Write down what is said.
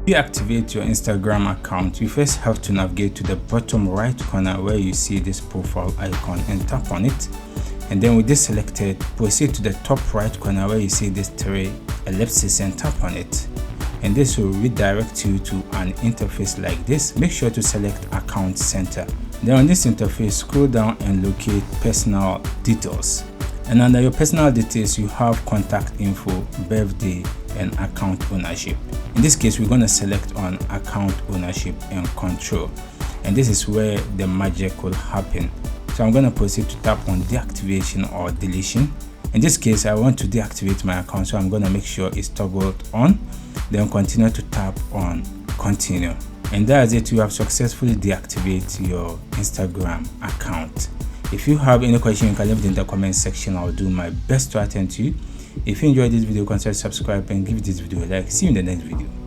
Deactivate your Instagram account, you first have to navigate to the bottom right corner where you see this profile icon and tap on it. And then with this selected, proceed to the top right corner where you see this 3 ellipses and tap on it. And this will redirect you to an interface like this. Make sure to select Account Center. Then on this interface, scroll down and locate Personal Details. And under your personal details, you have contact info, birthday, and account ownership. In this case, we're going to select on account ownership and control. And this is where the magic will happen. So I'm going to proceed to tap on deactivation or deletion. In this case, I want to deactivate my account, so I'm going to make sure it's toggled on. Then continue to tap on continue. And that's it. You have successfully deactivated your Instagram account. If you have any question, you can leave it in the comment section. I'll do my best to attend to you. If you enjoyed this video, consider subscribe and give this video a like. See you in the next video.